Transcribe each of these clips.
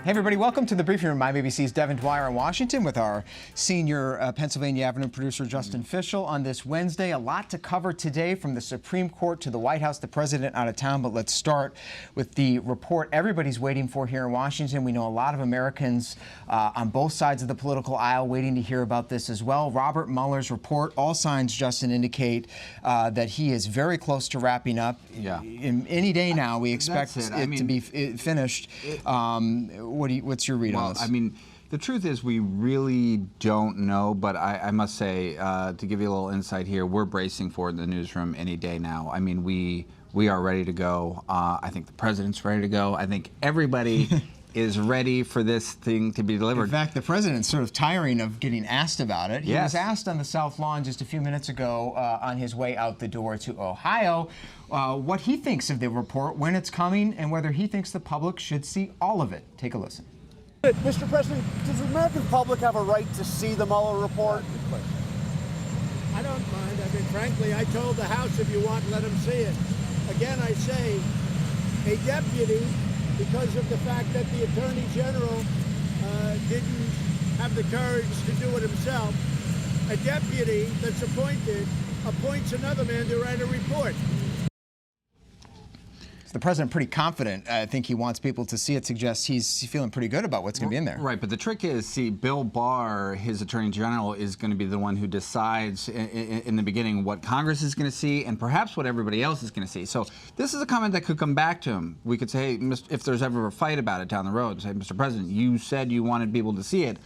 Hey everybody, welcome to the briefing room. My BBC's Devin Dwyer in Washington with our senior Pennsylvania Avenue producer Justin Fischel on this Wednesday. A lot to cover today, from the Supreme Court to the White House, the president out of town. But let's start with the report everybody's waiting for here in Washington. We know a lot of Americans on both sides of the political aisle waiting to hear about this as well. Robert Mueller's report, all signs, Justin, indicate that he is very close to wrapping up. Yeah. In any day now, we expect it to be finished. What's your read on this? I mean, the truth is we really don't know, but I must say, to give you a little insight here, we're bracing for it in the newsroom any day now. I mean, we are ready to go. I think the president's ready to go. I think everybody is ready for this thing to be delivered. In fact, the president's sort of tiring of getting asked about it. He was asked on the South Lawn just a few minutes ago on his way out the door to Ohio what he thinks of the report, when it's coming, and whether he thinks the public should see all of it. Take a listen. Mr. President, does the American public have a right to see the Mueller report? I don't mind. I mean, frankly, I told the House, if you want, let them see it. Again, I say, a deputy, because of the fact that the Attorney General didn't have the courage to do it himself, a deputy that's appointed appoints another man to write a report. The president pretty confident. I think he wants people to see it. Suggests he's feeling pretty good about what's going to be in there. Right, but the trick is, see, Bill Barr, his attorney general, is going to be the one who decides in the beginning what Congress is going to see and perhaps what everybody else is going to see. So this is a comment that could come back to him. We could say, hey, if there's ever a fight about it down the road, say, Mr. President, you said you wanted people to see it.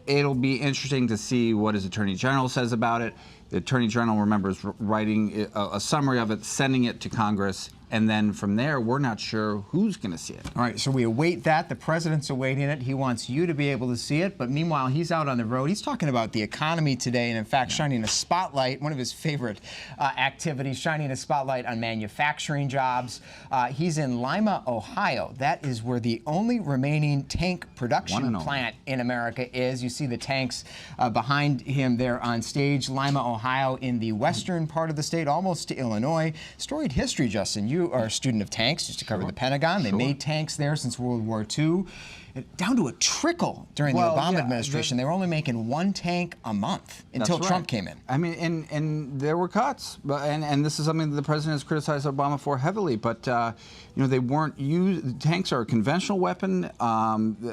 It'll be interesting to see what his attorney general says about it. The attorney general, remembers, writing a summary of it, sending it to Congress, and then from there, we're not sure who's going to see it. All right, so we await that. The president's awaiting it. He wants you to be able to see it. But meanwhile, he's out on the road. He's talking about the economy today, and in fact, shining a spotlight, one of his favorite activities, shining a spotlight on manufacturing jobs. He's in Lima, Ohio. That is where the only remaining tank production plant in America is. You see the tanks behind him there on stage. Lima, Ohio, in the western part of the state, almost to Illinois. Storied history, Justin. You are a student of tanks, used to cover the Pentagon. They made tanks there since World War II. Down to a trickle during the Obama administration. They were only making one tank a month until Trump came in. I mean, and there were cuts, and this is something that the president has criticized Obama for heavily. But you know, they weren't used. Tanks are a conventional weapon.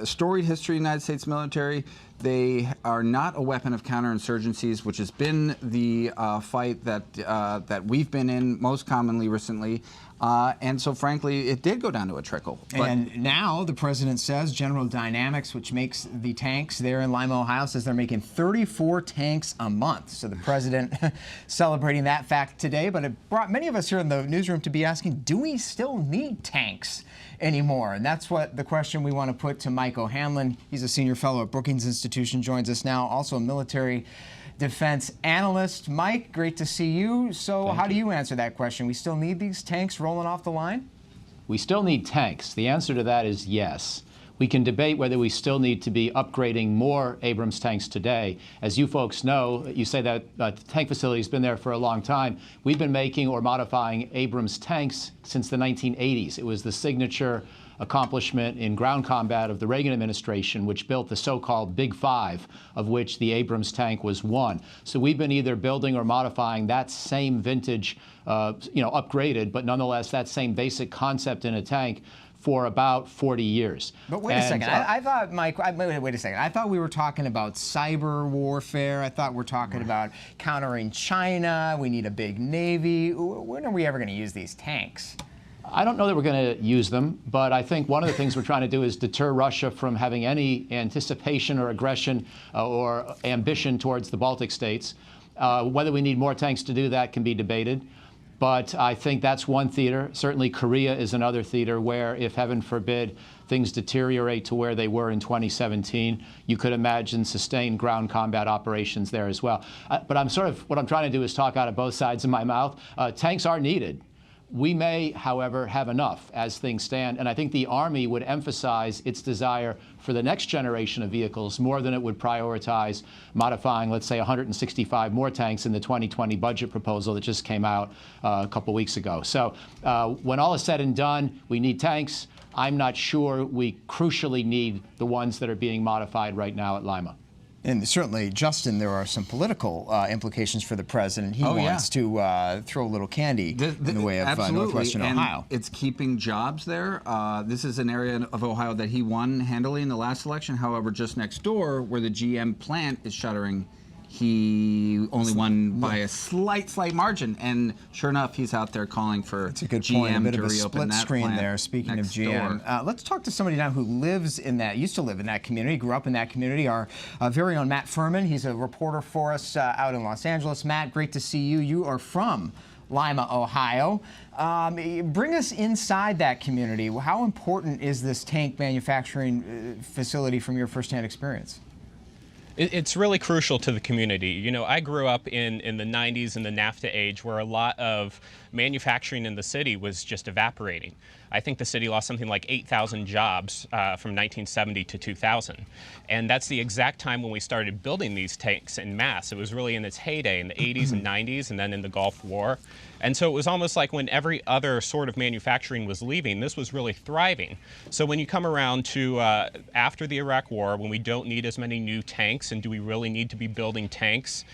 Storied history of the United States military. They are not a weapon of counterinsurgencies, which has been the fight that we've been in most commonly recently. And so, frankly, it did go down to a trickle. And now the president says General Dynamics, which makes the tanks there in Lima, Ohio, says they're making 34 tanks a month. So the president celebrating that fact today. But it brought many of us here in the newsroom to be asking, do we still need tanks anymore? And that's what the question we want to put to Mike O'Hanlon. He's a senior fellow at Brookings Institution, joins us now, also a military defense analyst. Mike, great to see you. So how do you answer that question? We still need these tanks rolling off the line? We still need tanks. The answer to that is yes. We can debate whether we still need to be upgrading more Abrams tanks today. As you folks know, you say that the tank facility has been there for a long time. We've been making or modifying Abrams tanks since the 1980s. It was the signature accomplishment in ground combat of the Reagan administration, which built the so-called Big Five, of which the Abrams tank was one. So we've been either building or modifying that same vintage, upgraded, but nonetheless that same basic concept in a tank for about 40 years. But wait a second. I thought, Mike, wait a second. I thought we were talking about cyber warfare. I thought we're talking about countering China. We need a big Navy. When are we ever going to use these tanks? I don't know that we're going to use them, but I think one of the things we're trying to do is deter Russia from having any anticipation or aggression or ambition towards the Baltic states. Whether we need more tanks to do that can be debated, but I think that's one theater. Certainly Korea is another theater where, if heaven forbid, things deteriorate to where they were in 2017, you could imagine sustained ground combat operations there as well. But what I'm trying to do is talk out of both sides of my mouth. Tanks are needed. We may, however, have enough as things stand, and I think the Army would emphasize its desire for the next generation of vehicles more than it would prioritize modifying, let's say, 165 more tanks in the 2020 budget proposal that just came out a couple weeks ago. So when all is said and done, we need tanks. I'm not sure we crucially need the ones that are being modified right now at Lima. And certainly, Justin, there are some political implications for the president. He wants to throw a little candy in the way of northwestern Ohio. It's keeping jobs there. This is an area of Ohio that he won handily in the last election. However, just next door, where the GM plant is shuttering, he only won by a slight margin, and sure enough, he's out there calling for It's a good GM point. A bit to of a reopen split that screen plant there. Speaking of next GM, door. let's talk to somebody now who used to live in that community, grew up in that community. Our very own Matt Furman. He's a reporter for us out in Los Angeles. Matt, great to see you. You are from Lima, Ohio. Bring us inside that community. How important is this tank manufacturing facility from your firsthand experience? It's really crucial to the community. You know, I grew up in the 90s in the NAFTA age where a lot of manufacturing in the city was just evaporating. I think the city lost something like 8,000 jobs from 1970 to 2000. And that's the exact time when we started building these tanks en masse. It was really in its heyday in the 80s and 90s and then in the Gulf War. And so it was almost like when every other sort of manufacturing was leaving, this was really thriving. So when you come around to after the Iraq War, when we don't need as many new tanks, and do we really need to be building tanks,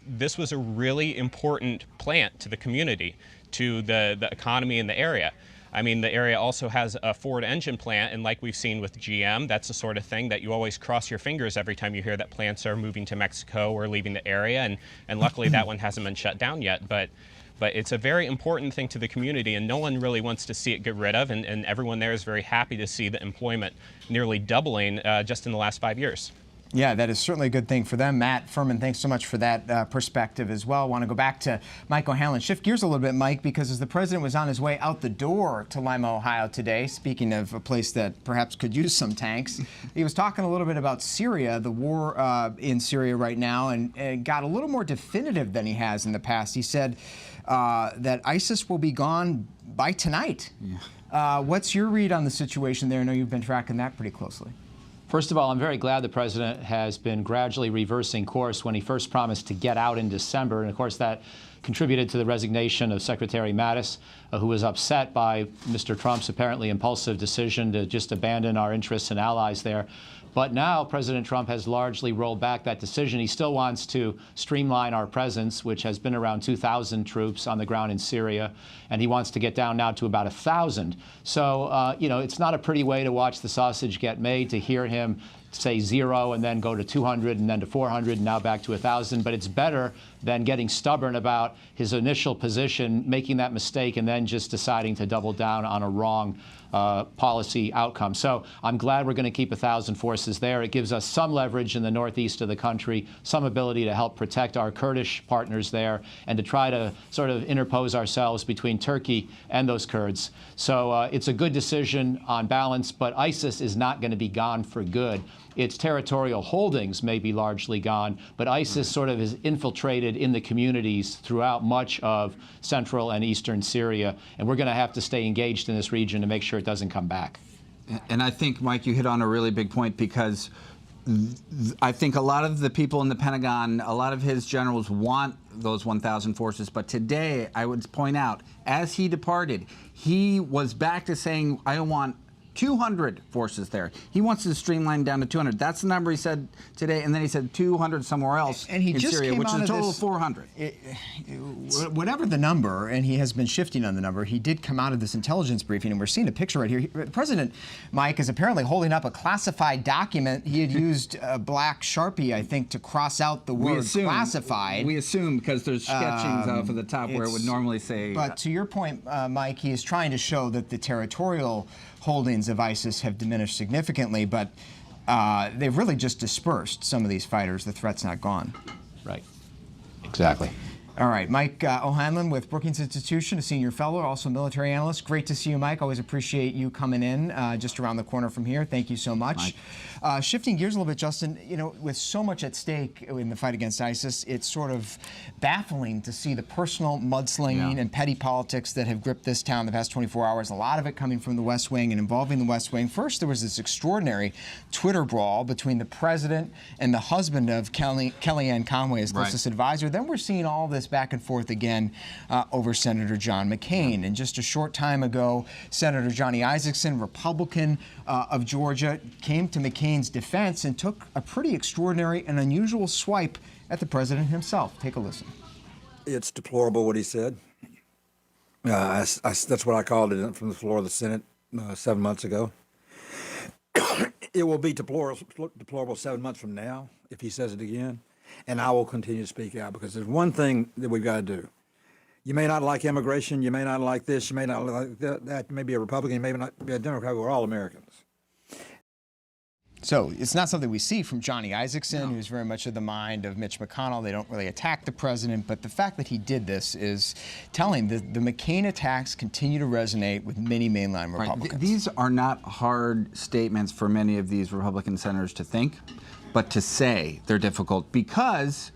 this was a really important plant to the community, to the economy in the area. I mean, the area also has a Ford engine plant, and like we've seen with GM, that's the sort of thing that you always cross your fingers every time you hear that plants are moving to Mexico or leaving the area, and luckily that one hasn't been shut down yet. But it's a very important thing to the community, and no one really wants to see it get rid of, and everyone there is very happy to see the employment nearly doubling just in the last 5 years. Yeah, that is certainly a good thing for them. Matt Furman, thanks so much for that perspective as well. I want to go back to Mike O'Hanlon. Shift gears a little bit, Mike, because as the president was on his way out the door to Lima, Ohio today, speaking of a place that perhaps could use some tanks, he was talking a little bit about Syria, the war in Syria right now, and got a little more definitive than he has in the past. He said that ISIS will be gone by tonight. Yeah. What's your read on the situation there? I know you've been tracking that pretty closely. First of all, I'm very glad the president has been gradually reversing course when he first promised to get out in December. And of course, that contributed to the resignation of Secretary Mattis, who was upset by Mr. Trump's apparently impulsive decision to just abandon our interests and allies there. But now President Trump has largely rolled back that decision. He still wants to streamline our presence, which has been around 2,000 troops on the ground in Syria, and he wants to get down now to about 1,000. So, you know, it's not a pretty way to watch the sausage get made, to hear him say 0 and then go to 200 and then to 400 and now back to 1,000. But it's better than getting stubborn about his initial position, making that mistake, and then just deciding to double down on a wrong policy outcome. So I'm glad we're going to keep 1,000 forces there. It gives us some leverage in the northeast of the country, some ability to help protect our Kurdish partners there, and to try to sort of interpose ourselves between Turkey and those Kurds. So it's a good decision on balance, but ISIS is not going to be gone for good. Its territorial holdings may be largely gone, but ISIS sort of is infiltrated in the communities throughout much of central and eastern Syria, and we're going to have to stay engaged in this region to make sure it doesn't come back. And I think, Mike, you hit on a really big point, because I think a lot of the people in the Pentagon, a lot of his generals want those 1,000 forces. But today, I would point out, as he departed, he was back to saying, I want 200 forces there. He wants to streamline down to 200. That's the number he said today, and then he said 200 somewhere else and he in just Syria, came which is out a of total this, of 400. Whatever the number, and he has been shifting on the number, he did come out of this intelligence briefing, and we're seeing a picture right here. The President, Mike, is apparently holding up a classified document. He had used a black Sharpie, I think, to cross out the word classified. We assume, because there's sketchings off of the top where it would normally say. But to your point, Mike, he is trying to show that the territorial holdings of ISIS have diminished significantly, but they've really just dispersed some of these fighters. The threat's not gone. Right. Exactly. All right, Mike O'Hanlon with Brookings Institution, a senior fellow, also a military analyst. Great to see you, Mike. Always appreciate you coming in just around the corner from here. Thank you so much. Shifting gears a little bit, Justin, you know, with so much at stake in the fight against ISIS, it's sort of baffling to see the personal mudslinging and petty politics that have gripped this town the past 24 hours, a lot of it coming from the West Wing and involving the West Wing. First, there was this extraordinary Twitter brawl between the president and the husband of Kellyanne Conway, his closest advisor. Then we're seeing all this this back and forth again over Senator John McCain. And just a short time ago, Senator Johnny Isakson, Republican of Georgia, came to McCain's defense and took a pretty extraordinary and unusual swipe at the president himself. Take a listen. It's deplorable what he said. That's what I called it from the floor of the Senate 7 months ago. It will be deplorable 7 months from now if he says it again, and I will continue to speak out, because there's one thing that we've got to do. You may not like immigration, you may not like this, you may not like that, you may be a Republican, you may not be a Democrat, we're all Americans. So it's not something we see from Johnny Isakson, who's very much of the mind of Mitch McConnell. They don't really attack the president, but the fact that he did this is telling. The McCain attacks continue to resonate with many mainline Republicans. Right. These are not hard statements for many of these Republican senators to think, but to say they're difficult, because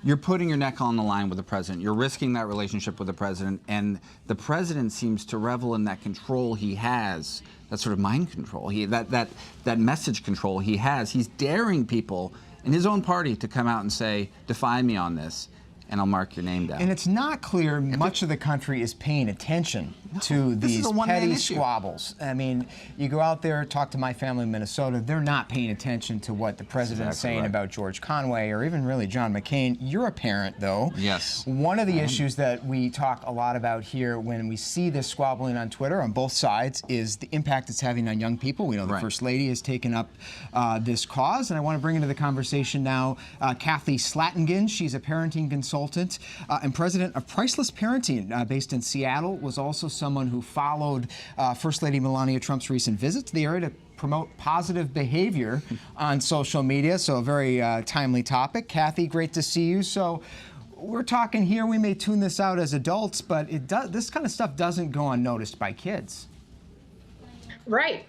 you're putting your neck on the line with the president. You're risking that relationship with the president, and the president seems to revel in that control he has, that sort of mind control, that message control he has. He's daring people in his own party to come out and say, defy me on this, and I'll mark your name down. And it's not clear much of the country is paying attention to these petty squabbles. I mean, you go out there, talk to my family in Minnesota, they're not paying attention to what the president's saying about George Conway or even really John McCain. You're a parent, though. Yes. One of the issues that we talk a lot about here when we see this squabbling on Twitter on both sides is the impact it's having on young people. We know the First Lady has taken up this cause, and I want to bring into the conversation now Kathy Slatingen. She's a parenting consultant and president of Priceless Parenting based in Seattle, was also someone who followed First Lady Melania Trump's recent visit to the area to promote positive behavior on social media. So a very timely topic. Kathy, great to see you. So we're talking here, we may tune this out as adults, but this kind of stuff doesn't go unnoticed by kids. Right.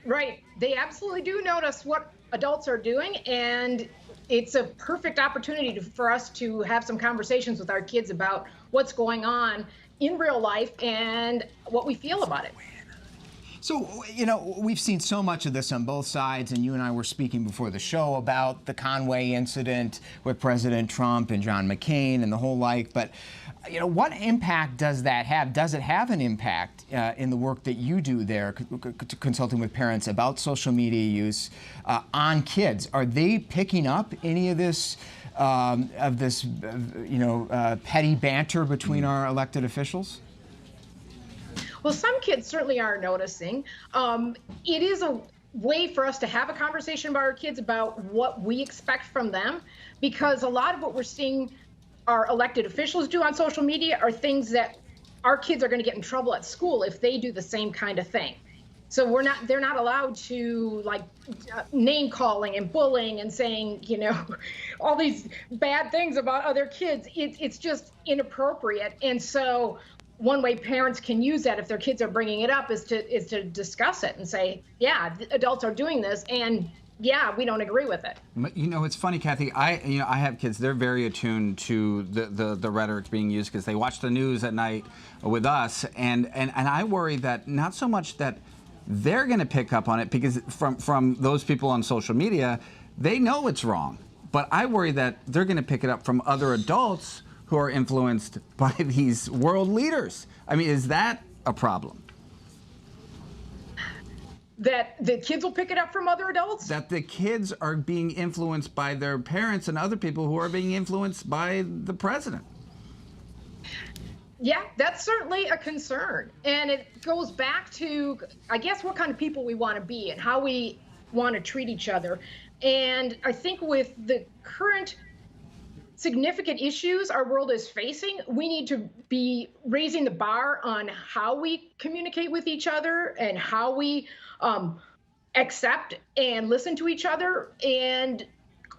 They absolutely do notice what adults are doing, and it's a perfect opportunity for us to have some conversations with our kids about what's going on in real life and what we feel about it. So, you know, we've seen so much of this on both sides, and you and I were speaking before the show about the Conway incident with President Trump and John McCain and the whole like, but, you know, what impact does that have? Does it have an impact in the work that you do there, consulting with parents about social media use on kids? Are they picking up any of this, petty banter between our elected officials? Well, some kids certainly are noticing. It is a way for us to have a conversation about our kids about what we expect from them, because a lot of what we're seeing our elected officials do on social media are things that our kids are going to get in trouble at school if they do the same kind of thing. So they're not allowed to, like, name calling and bullying and saying, you know, all these bad things about other kids. It's just inappropriate. And so one way parents can use that if their kids are bringing it up is to discuss it and say, yeah, adults are doing this, and yeah, we don't agree with it. You know, it's funny, Kathy. I have kids. They're very attuned to the rhetoric being used because they watch the news at night with us, and I worry that not so much that they're going to pick up on it, because from those people on social media, they know it's wrong. But I worry that they're going to pick it up from other adults who are influenced by these world leaders. I mean, is that a problem? That the kids will pick it up from other adults? That the kids are being influenced by their parents and other people who are being influenced by the president. Yeah, that's certainly a concern. And it goes back to, I guess, what kind of people we want to be and how we want to treat each other. And I think with the current significant issues our world is facing, we need to be raising the bar on how we communicate with each other and how we accept and listen to each other. And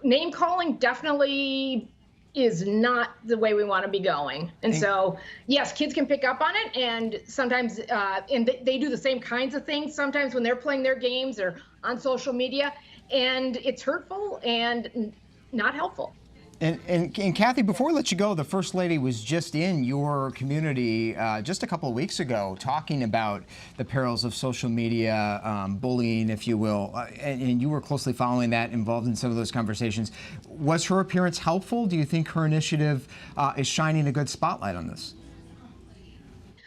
name calling definitely is not the way we want to be going. And so, yes, kids can pick up on it, and sometimes and they do the same kinds of things sometimes when they're playing their games or on social media, and it's hurtful and not helpful. And Kathy, before we let you go, the First Lady was just in your community just a couple of weeks ago talking about the perils of social media, bullying, if you will, and you were closely following that, involved in some of those conversations. Was her appearance helpful? Do you think her initiative is shining a good spotlight on this?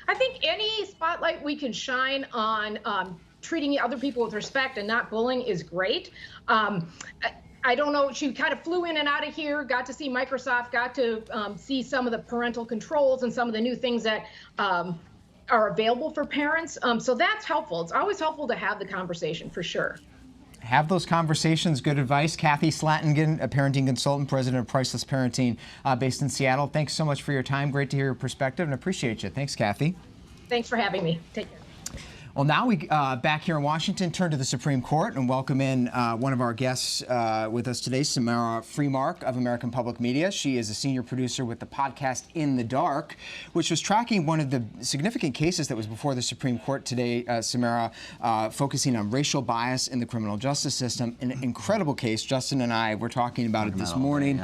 I think any spotlight we can shine on treating other people with respect and not bullying is great. I don't know, she kind of flew in and out of here, got to see Microsoft, got to see some of the parental controls and some of the new things that are available for parents. So that's helpful. It's always helpful to have the conversation, for sure. Have those conversations. Good advice. Kathy Slatingen, a parenting consultant, president of Priceless Parenting, based in Seattle. Thanks so much for your time. Great to hear your perspective and appreciate you. Thanks, Kathy. Thanks for having me. Take care. Well, now we, back here in Washington, turn to the Supreme Court and welcome in one of our guests with us today, Samara Freemark of American Public Media. She is a senior producer with the podcast In the Dark, which was tracking one of the significant cases that was before the Supreme Court today, Samara, focusing on racial bias in the criminal justice system. An incredible case. Justin and I were talking about it this morning.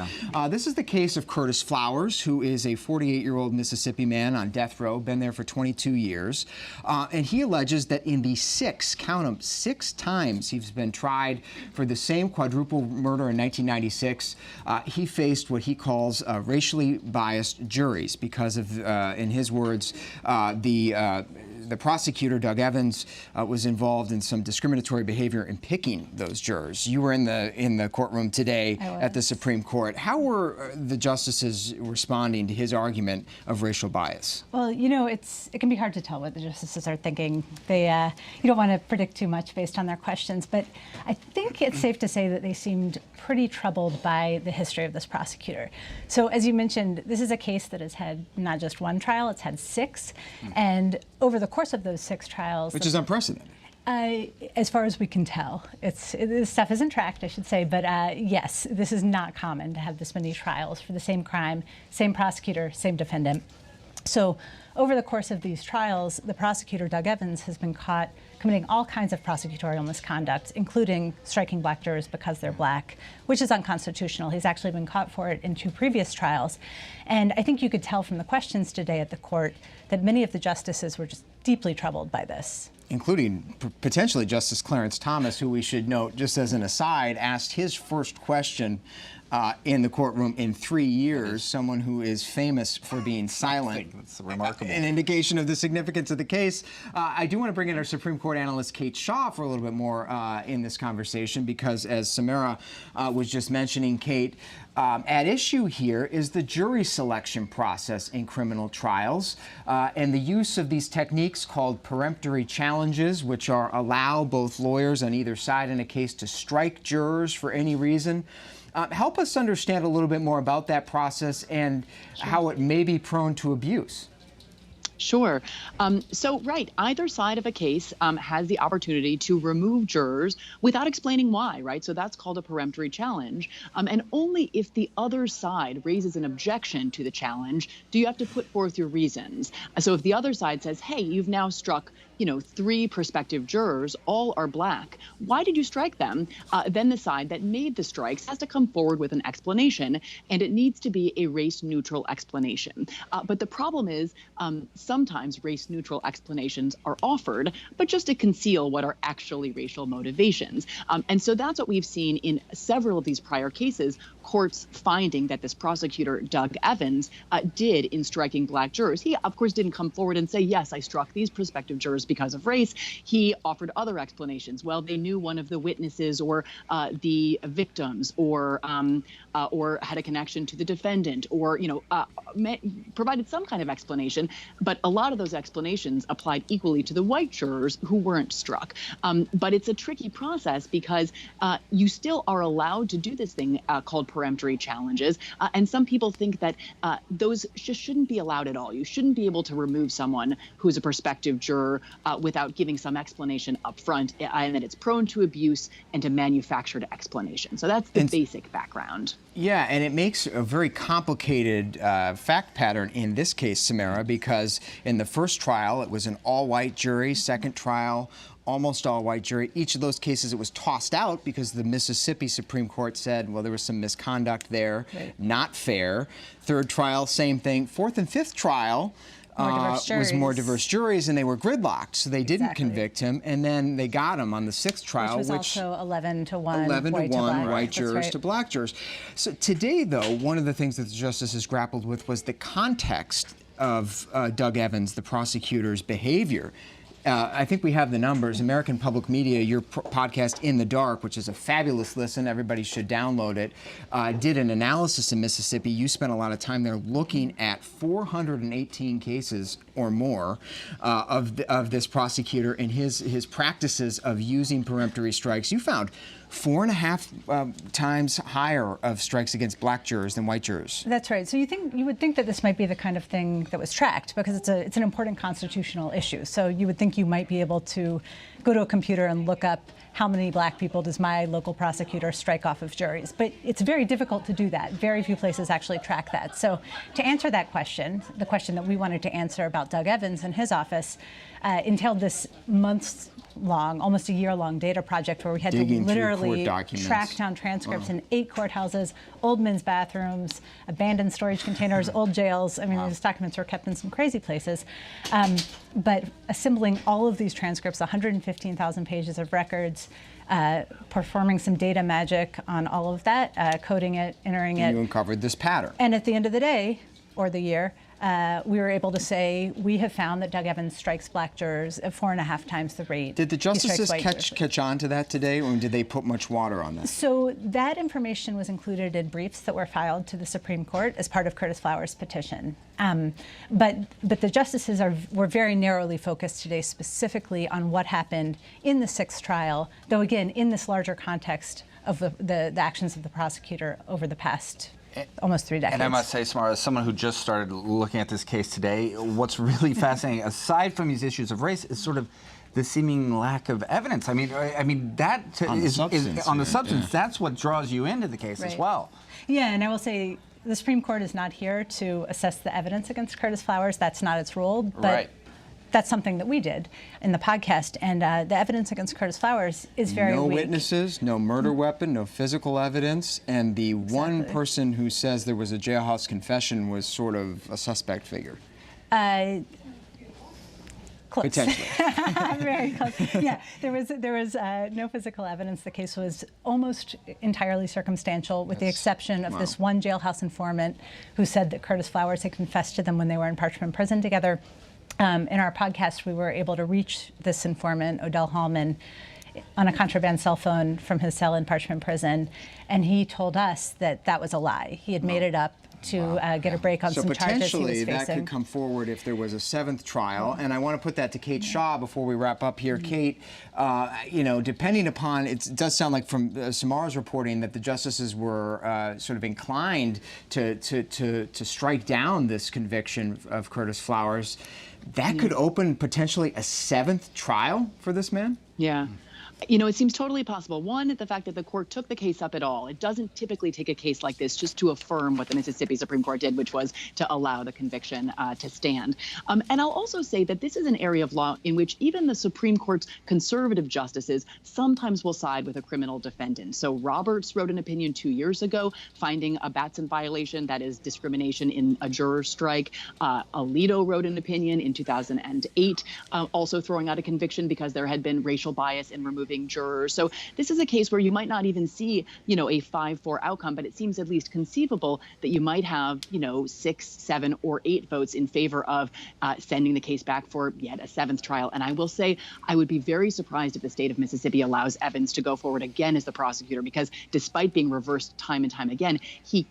This is the case of Curtis Flowers, who is a 48-year-old Mississippi man on death row, been there for 22 years. And he alleges that in the count them, 6 times he's been tried for the same quadruple murder in 1996, he faced what he calls racially biased juries because of, in his words, the prosecutor, Doug Evans, was involved in some discriminatory behavior in picking those jurors. You were in the courtroom today at the Supreme Court. How were the justices responding to his argument of racial bias? Well, you know, it can be hard to tell what the justices are thinking. You don't want to predict too much based on their questions, but I think it's safe to say that they seemed pretty troubled by the history of this prosecutor. So, as you mentioned, this is a case that has had not just one trial, it's had 6, and over the course of those 6 trials, which is unprecedented. As far as we can tell, this stuff isn't tracked, I should say, but yes, this is not common to have this many trials for the same crime, same prosecutor, same defendant. So over the course of these trials, the prosecutor, Doug Evans, has been caught committing all kinds of prosecutorial misconduct, including striking black jurors because they're black, which is unconstitutional. He's actually been caught for it in 2 previous trials. And I think you could tell from the questions today at the court that many of the justices were just deeply troubled by this. Including potentially Justice Clarence Thomas, who we should note, just as an aside, asked his first question in the courtroom in 3 years, someone who is famous for being silent. That's remarkable. An indication of the significance of the case. I do want to bring in our Supreme Court analyst, Kate Shaw, for a little bit more in this conversation, because as Samara was just mentioning, Kate, at issue here is the jury selection process in criminal trials and the use of these techniques called peremptory challenges, which allow both lawyers on either side in a case to strike jurors for any reason. Help us understand a little bit more about that process and how it may be prone to abuse. Sure. So, right, either side of a case has the opportunity to remove jurors without explaining why, right? So that's called a peremptory challenge. And only if the other side raises an objection to the challenge do you have to put forth your reasons. So if the other side says, hey, you've now struck 3 prospective jurors, all are black. Why did you strike them? Then the side that made the strikes has to come forward with an explanation, and it needs to be a race-neutral explanation. But the problem is sometimes race-neutral explanations are offered, but just to conceal what are actually racial motivations. And so that's what we've seen in several of these prior cases, courts finding that this prosecutor, Doug Evans, did in striking black jurors. He, of course, didn't come forward and say, yes, I struck these prospective jurors because of race. He offered other explanations. Well, they knew one of the witnesses or the victims, or had a connection to the defendant, or provided some kind of explanation. But a lot of those explanations applied equally to the white jurors who weren't struck. But it's a tricky process because you still are allowed to do this thing called peremptory challenges, and some people think that those just shouldn't be allowed at all. You shouldn't be able to remove someone who's a prospective juror without giving some explanation up front, and that it's prone to abuse and to manufactured explanation. So that's the basic background. Yeah, and it makes a very complicated fact pattern in this case, Samara, because in the first trial, it was an all-white jury. Second trial, almost all white jury. Each of those cases, it was tossed out because the Mississippi Supreme Court said, well, there was some misconduct there, not fair. Third trial, same thing. Fourth and fifth trial was more diverse juries, and they were gridlocked, so they didn't convict him. And then they got him on the sixth trial, which was also 11-1. 11-1 white jurors to right. black jurors. So today, though, one of the things that the justices grappled with was the context of Doug Evans, the prosecutor's behavior. I think we have the numbers. American Public Media, your podcast In the Dark, which is a fabulous listen, everybody should download it, did an analysis in Mississippi. You spent a lot of time there looking at 418 cases or more of this prosecutor and his practices of using peremptory strikes. You found 4.5 times higher of strikes against black jurors than white jurors. That's right. So you would think that this might be the kind of thing that was tracked because it's an important constitutional issue. So you would think you might be able to go to a computer and look up how many black people does my local prosecutor strike off of juries. But it's very difficult to do that. Very few places actually track that. So to answer that question, the question that we wanted to answer about Doug Evans and his office entailed this months-long, almost a year-long data project where we had to literally track down transcripts in 8 courthouses, old men's bathrooms, abandoned storage containers, old jails. I mean, these documents were kept in some crazy places. But assembling all of these transcripts, 115,000 pages of records, performing some data magic on all of that, coding it, entering it. You uncovered this pattern. And at the end of the day, or the year, we were able to say we have found that Doug Evans strikes black jurors at 4.5 times the rate. Did the justices catch on to that today, or did they put much water on that? So that information was included in briefs that were filed to the Supreme Court as part of Curtis Flowers' petition. But the justices were very narrowly focused today specifically on what happened in the 6th trial, though again, in this larger context of the actions of the prosecutor over the past almost 3 decades. And I must say, Samara, as someone who just started looking at this case today, what's really fascinating, aside from these issues of race, is sort of the seeming lack of evidence. I mean that on is on the substance. Yeah. That's what draws you into the case as well. Yeah, and I will say the Supreme Court is not here to assess the evidence against Curtis Flowers. That's not its role. But that's something that we did in the podcast, and the evidence against Curtis Flowers is very weak. No witnesses, no murder weapon, no physical evidence, and the one person who says there was a jailhouse confession was sort of a suspect figure. Close. Potentially. Very close. Yeah, there was no physical evidence. The case was almost entirely circumstantial, with the exception of this one jailhouse informant who said that Curtis Flowers had confessed to them when they were in Parchman Prison together. In our podcast, we were able to reach this informant, Odell Hallman, on a contraband cell phone from his cell in Parchman Prison, and he told us that that was a lie. He had made it up to get a break on some charges he was facing. So potentially that could come forward if there was a 7th trial, and I want to put that to Kate Shaw before we wrap up here. Kate, depending upon, it does sound like from Samara's reporting that the justices were sort of inclined to strike down this conviction of Curtis Flowers. That could open potentially a 7th trial for this man? Yeah. You know, it seems totally possible. One, the fact that the court took the case up at all. It doesn't typically take a case like this just to affirm what the Mississippi Supreme Court did, which was to allow the conviction to stand. And I'll also say that this is an area of law in which even the Supreme Court's conservative justices sometimes will side with a criminal defendant. So Roberts wrote an opinion 2 years ago finding a Batson violation, that is discrimination in a juror strike. Alito wrote an opinion in 2008 also throwing out a conviction because there had been racial bias in removing jurors. So this is a case where you might not even see, a 5-4 outcome, but it seems at least conceivable that you might have, 6, 7, or 8 votes in favor of sending the case back for yet a 7th trial. And I will say, I would be very surprised if the state of Mississippi allows Evans to go forward again as the prosecutor, because despite being reversed time and time again, he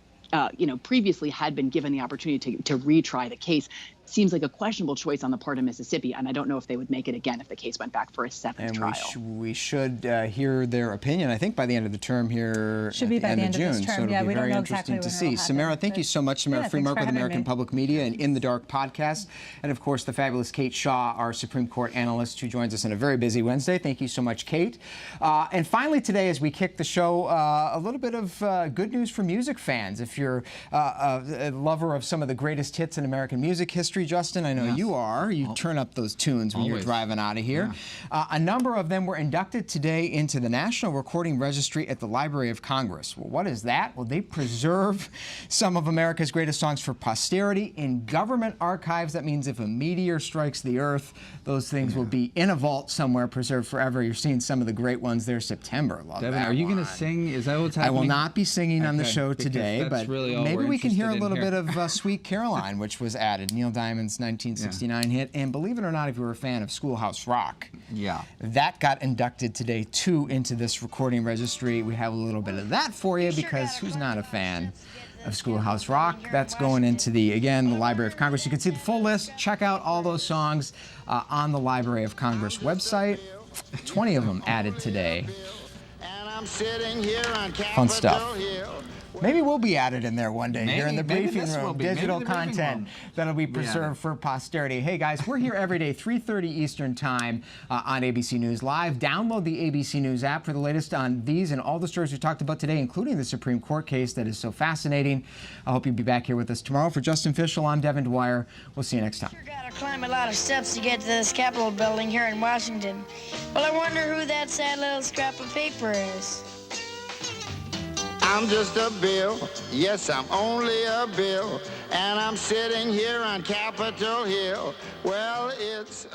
previously had been given the opportunity to retry the case. Seems like a questionable choice on the part of Mississippi, and I don't know if they would make it again if the case went back for a 7th trial. And we should hear their opinion, I think, by the end of the term here Should be by the end of this June. term. So it'll be very interesting to see. Samara, thank you so much. Samara Freemark with American Public Media and In the Dark podcast. And of course, the fabulous Kate Shaw, our Supreme Court analyst, who joins us on a very busy Wednesday. Thank you so much, Kate. And finally today, as we kick the show, a little bit of good news for music fans. If you're a lover of some of the greatest hits in American music history, Registry, Justin? I know Yes. you are. You turn up those tunes when you're Always. driving out of here. A number of them were inducted today into the National Recording Registry at the Library of Congress. Well, what is that? Well, they preserve some of America's greatest songs for posterity in government archives. That means if a meteor strikes the Earth, those things will be in a vault somewhere, preserved forever. You're seeing some of the great ones there. September. Love Devin, that are you going to one. sing? Is that what's I happening? will not be singing on the Okay, show because today, that's but really all maybe we're we can hear a interested in little here. bit of Sweet Caroline, which was added, Neil Diamond's 1969 hit. And believe it or not, if you were a fan of Schoolhouse Rock, Yeah. that got inducted today, too, into this recording registry. We have a little bit of that for you because who's not a fan of Schoolhouse Rock? That's going into the Library of Congress. You can see the full list. Check out all those songs on the Library of Congress website. 20 of them added today. Fun stuff. Maybe we'll be added in there one day here in the Maybe briefing this will room. be. Maybe Digital the briefing content room. that'll be preserved for posterity. Hey guys, we're here every day, 3:30 Eastern Time on ABC News Live. Download the ABC News app for the latest on these and all the stories we talked about today, including the Supreme Court case that is so fascinating. I hope you'll be back here with us tomorrow. For Justin Fischel, I'm Devin Dwyer. We'll see you next time. Sure gotta climb a lot of steps to get to this Capitol building here in Washington. Well, I wonder who that sad little scrap of paper is. I'm just a bill, yes, I'm only a bill, and I'm sitting here on Capitol Hill. Well, it's